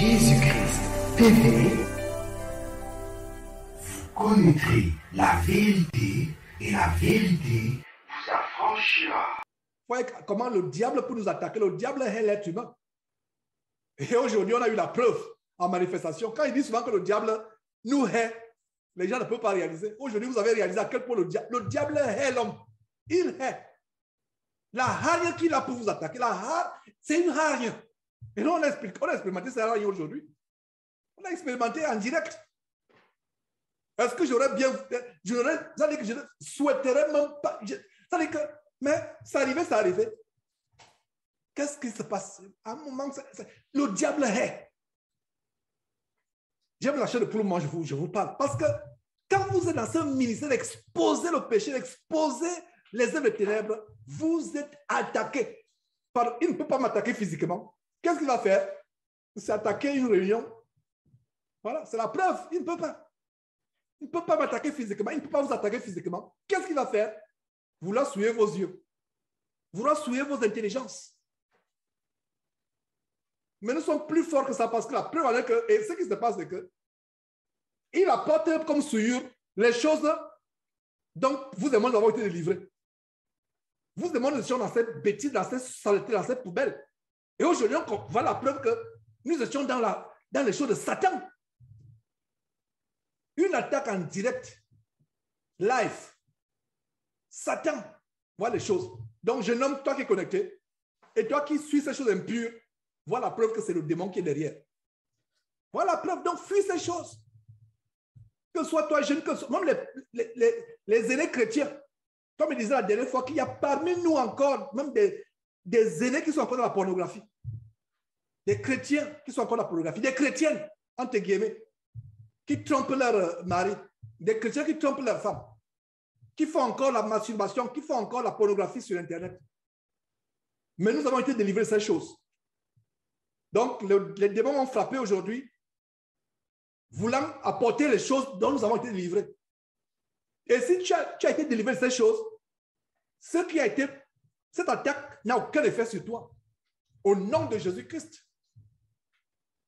Jésus-Christ TV, vous connaîtrez la vérité et la vérité vous affranchira. Voyez comment le diable peut nous attaquer. Le diable est l'être humain. Et aujourd'hui, on a eu la preuve en manifestation. Quand il dit souvent que le diable nous hait, les gens ne peuvent pas réaliser. Aujourd'hui, vous avez réalisé à quel point le diable hait l'homme. Il hait. La hargne qu'il a pour vous attaquer, c'est une hargne. Et nous, on a expérimenté cette hargne aujourd'hui. On a expérimenté en direct. Est-ce que j'aurais bien... Ça veut dire que je ne souhaiterais même pas... Ça veut dire que... Mais ça arrivait. Qu'est-ce qui se passe? À un moment, le diable hait. J'aime la chair de poule, moi, je vous parle. Parce que quand vous êtes dans ce ministère d'exposer le péché, d'exposer les œuvres des ténèbres, vous êtes attaqué. Il ne peut pas m'attaquer physiquement. Qu'est-ce qu'il va faire? C'est attaquer une réunion. Voilà, c'est la preuve. Il ne peut pas. Il ne peut pas m'attaquer physiquement. Il ne peut pas vous attaquer physiquement. Qu'est-ce qu'il va faire? Vouloir souiller vos yeux. Vouloir souiller vos intelligences. Mais nous sommes plus forts que ça parce que la preuve est que, et ce qui se passe, c'est que il apporte comme souillure les choses dont vous et moi nous avons été délivrés. Vous et moi nous étions dans cette bêtise, dans cette saleté, dans cette poubelle. Et aujourd'hui, on voit la preuve que nous étions dans les choses de Satan. Une attaque en direct, live. Satan voit les choses. Donc, jeune homme, toi qui es connecté, et toi qui suis ces choses impures, vois la preuve que c'est le démon qui est derrière. Voilà la preuve. Donc, fuis ces choses. Que soit toi jeune, que soit... Même les aînés chrétiens, comme il disait la dernière fois, qu'il y a parmi nous encore, même des aînés qui sont encore dans la pornographie. Des chrétiens qui sont encore dans la pornographie. Des chrétiennes, entre guillemets, qui trompent leur mari. Des chrétiens qui trompent leur femme. Qui font encore la masturbation, qui font encore la pornographie sur Internet. Mais nous avons été délivrés de ces choses. Donc, les démons ont frappé aujourd'hui, voulant apporter les choses dont nous avons été délivrés. Et si tu as été délivré de ces choses, cette attaque n'a aucun effet sur toi. Au nom de Jésus-Christ.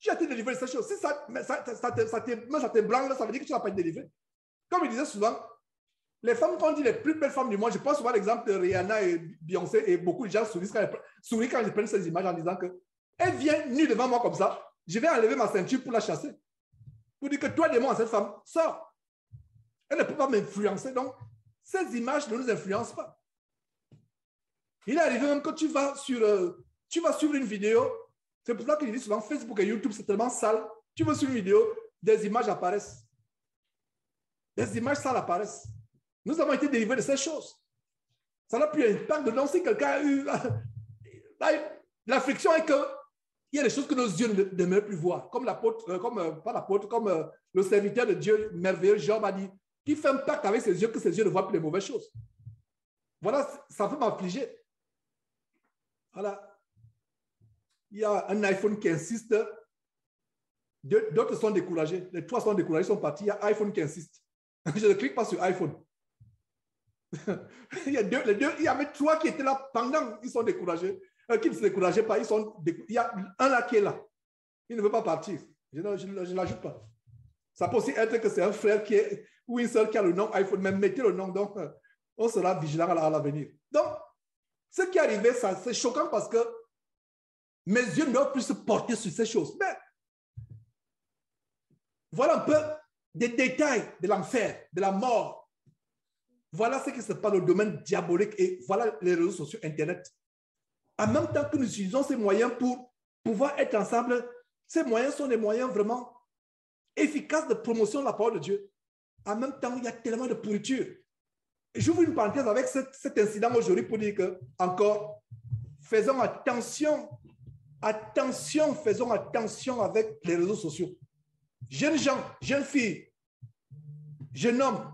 Tu as été délivré de ces choses. Si ça te blanc, ça veut dire que tu n'as pas été délivré. Comme il disait souvent, les femmes qu'on dit les plus belles femmes du monde, je pense souvent l'exemple de Rihanna et Beyoncé, et beaucoup de gens sourient quand ils prennent ces images en disant que elle vient nue devant moi comme ça, je vais enlever ma ceinture pour la chasser. Pour dire que toi, démon, cette femme, sors. Elle ne peut pas m'influencer. Donc, ces images ne nous influencent pas. Il est arrivé même que tu vas suivre une vidéo. C'est pour ça qu'il dit souvent Facebook et YouTube, c'est tellement sale. Tu vas suivre une vidéo, des images apparaissent. Des images sales apparaissent. Nous avons été délivrés de ces choses. Ça n'a plus d'impact dedans. Si quelqu'un a eu... L'affliction est que il y a des choses que nos yeux ne demeurent plus voir. Comme le serviteur de Dieu merveilleux, Job a dit, qui fait un pacte avec ses yeux, que ses yeux ne voient plus les mauvaises choses. Voilà, ça peut m'affliger. Voilà. Il y a un iPhone qui insiste. D'autres sont découragés. Les trois sont découragés, sont partis. Il y a iPhone qui insiste. Je ne clique pas sur iPhone. Il y avait trois qui étaient là pendant, ils sont découragés. Qui ne se décourageaient pas, il y a un là qui est là. Il ne veut pas partir. Je ne l'ajoute pas. Ça peut aussi être que c'est un frère ou une soeur qui a le nom iPhone, mais mettez le nom, donc on sera vigilant à l'avenir. Donc, ce qui est arrivé, c'est choquant parce que mes yeux ne doivent plus se porter sur ces choses. Mais voilà un peu des détails de l'enfer, de la mort. Voilà ce qui se passe dans le domaine diabolique et voilà les réseaux sociaux, Internet. En même temps que nous utilisons ces moyens pour pouvoir être ensemble, ces moyens sont des moyens vraiment efficaces de promotion de la parole de Dieu. En même temps, il y a tellement de pourriture. J'ouvre une parenthèse avec cet incident aujourd'hui pour dire que, encore, faisons attention, faisons attention avec les réseaux sociaux. Jeunes gens, jeunes filles, jeunes hommes,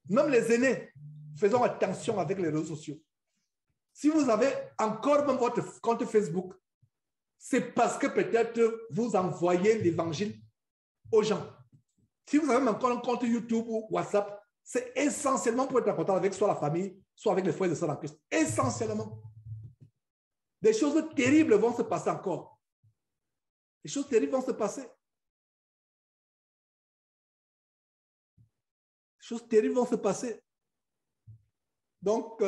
même les aînés, faisons attention avec les réseaux sociaux. Si vous avez encore même votre compte Facebook, c'est parce que peut-être vous envoyez l'évangile aux gens. Si vous avez même encore un compte YouTube ou WhatsApp, c'est essentiellement pour être en contact avec soit la famille, soit avec les frères et sœurs en Christ. Essentiellement. Des choses terribles vont se passer encore. Les choses terribles vont se passer. Les choses terribles vont se passer. Donc,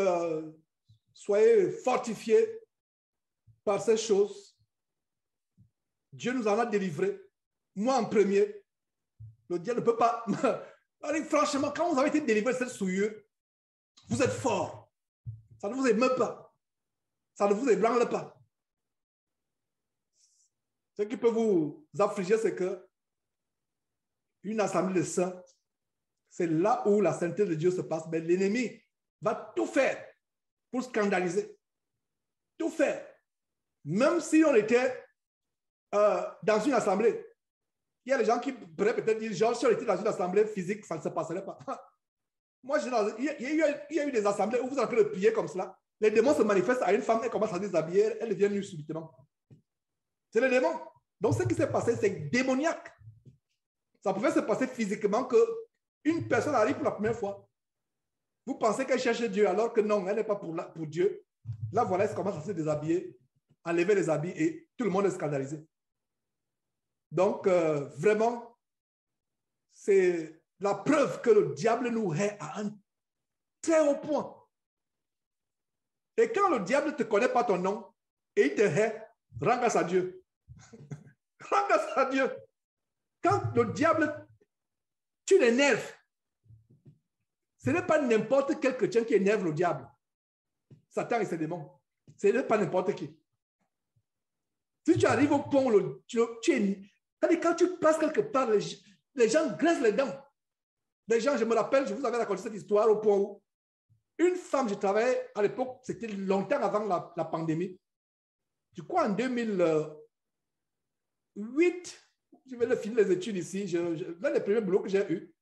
soyez fortifiés par ces choses. Dieu nous en a délivrés. Moi en premier. Le diable ne peut pas. Franchement, quand vous avez été délivré de cette souillure, vous êtes fort. Ça ne vous émeut pas. Ça ne vous ébranle pas. Ce qui peut vous affliger, c'est que une assemblée de saints, c'est là où la sainteté de Dieu se passe. Mais l'ennemi va tout faire pour scandaliser. Tout faire. Même si on était dans une assemblée. Il y a des gens qui pourraient peut-être dire, genre, si on était dans une assemblée physique, ça ne se passerait pas. Moi, il y a eu des assemblées où vous êtes en train de prier comme cela. Les démons se manifestent à une femme, elle commence à déshabiller, elle devient nue subitement. C'est les démons. Donc, ce qui s'est passé, c'est démoniaque. Ça pouvait se passer physiquement qu'une personne arrive pour la première fois. Vous pensez qu'elle cherche Dieu alors que non, elle n'est pas pour Dieu. Là, voilà, elle commence à se déshabiller, enlever les habits et tout le monde est scandalisé. Donc, vraiment, c'est la preuve que le diable nous hait à un très haut point. Et quand le diable ne te connaît pas ton nom et il te hait, rends grâce à Dieu. Rends grâce à Dieu. Quand le diable, tu l'énerves, ce n'est pas n'importe quel chrétien qui énerve le diable. Satan et ses démons. Ce n'est pas n'importe qui. Si tu arrives au point où quand tu passes quelque part, les gens graissent les dents. Les gens, je me rappelle, je vous avais raconté cette histoire au point où une femme, je travaillais à l'époque, c'était longtemps avant la pandémie. Je crois en 2008, je vais finir les études ici, l'un des premiers boulots que j'ai eu,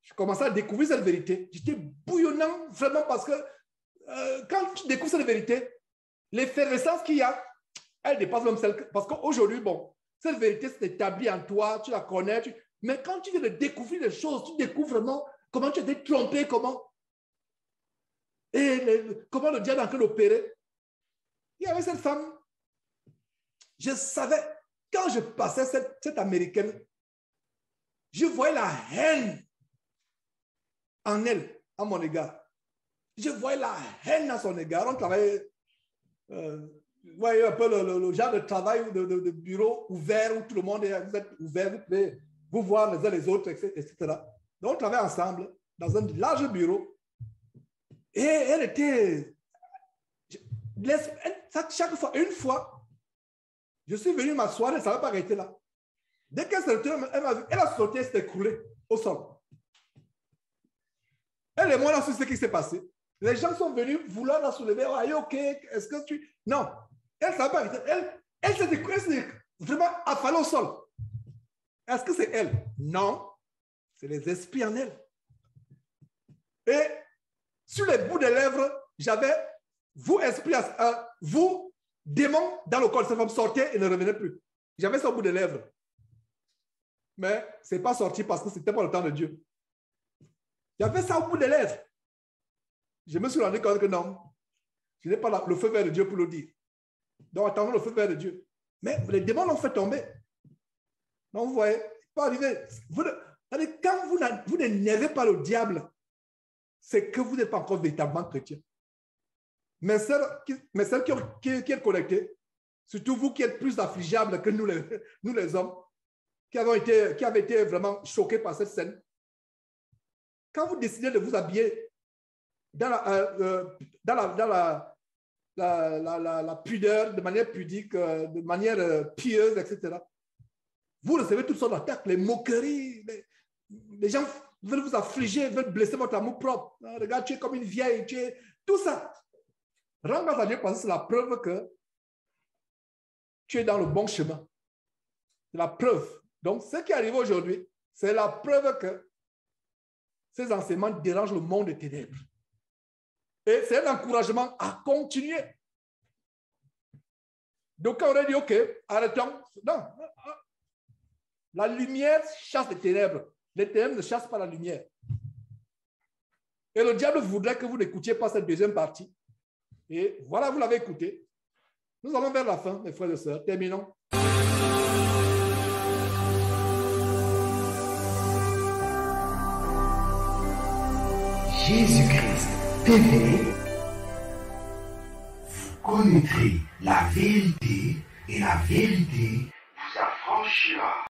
je commençais à découvrir cette vérité. J'étais bouillonnant vraiment parce que quand tu découvres cette vérité, l'effervescence qu'il y a, elle dépasse même celle parce qu'aujourd'hui, bon, cette vérité s'est établie en toi, tu la connais, mais quand tu viens de découvrir les choses, tu découvres vraiment comment tu as été trompé, comment le diable est en train d'opérer. Il y avait cette femme, je savais, quand je passais cette américaine, je voyais la haine en elle, à mon égard. Je voyais la haine à son égard. On travaillait, vous voyez un peu le genre de travail de bureau ouvert où tout le monde est, vous êtes ouvert, vous pouvez vous voir les uns les autres, etc. Donc, on travaillait ensemble dans un large bureau. Et elle était... Chaque fois, une fois, je suis venu m'asseoir, elle ne savait pas arrêter là. Dès qu'elle s'est retenue, elle a sauté, elle s'est écroulée au sol. Elle et moi, là, c'est ce qui s'est passé. Les gens sont venus vouloir la soulever. Oh, are you okay? Est-ce que tu... Non. Elle ne savait pas arrêter. Elle s'est vraiment affalée au sol. Est-ce que c'est elle? Non. C'est les esprits en elle. Et sur les bouts des lèvres, j'avais vous, esprit, vous, démon, dans le corps. Cette femme sortait et ne revenait plus. J'avais ça au bout des lèvres. Mais ce n'est pas sorti parce que ce n'était pas le temps de Dieu. J'avais ça au bout des lèvres. Je me suis rendu compte que non, je n'ai pas le feu vert de Dieu pour le dire. Donc, attendons le feu vert de Dieu. Mais les démons l'ont fait tomber. Donc, vous voyez, pas arriver. Quand vous n'énervez pas le diable, c'est que vous n'êtes pas encore véritablement chrétien. Mais celles qui êtes connectées, surtout vous qui êtes plus affligeables que nous les hommes, qui avaient été vraiment choqués par cette scène, quand vous décidez de vous habiller dans la pudeur, de manière pudique, de manière pieuse, etc., vous recevez toutes sortes d'attaques, les moqueries, les gens veulent vous affliger, veulent blesser votre amour propre. Regarde, tu es comme une vieille, tout ça. Rends grâce à Dieu parce que c'est la preuve que tu es dans le bon chemin. C'est la preuve. Donc, ce qui arrive aujourd'hui, c'est la preuve que ces enseignements dérangent le monde des ténèbres. Et c'est un encouragement à continuer. Donc, on aurait dit, OK, arrêtons. Non. La lumière chasse les ténèbres. Les ténèbres ne chassent pas la lumière. Et le diable voudrait que vous n'écoutiez pas cette deuxième partie. Et voilà, vous l'avez écouté. Nous allons vers la fin, mes frères et sœurs. Terminons. Jésus-Christ TV, vous connaîtrez la vérité et la vérité vous affranchira.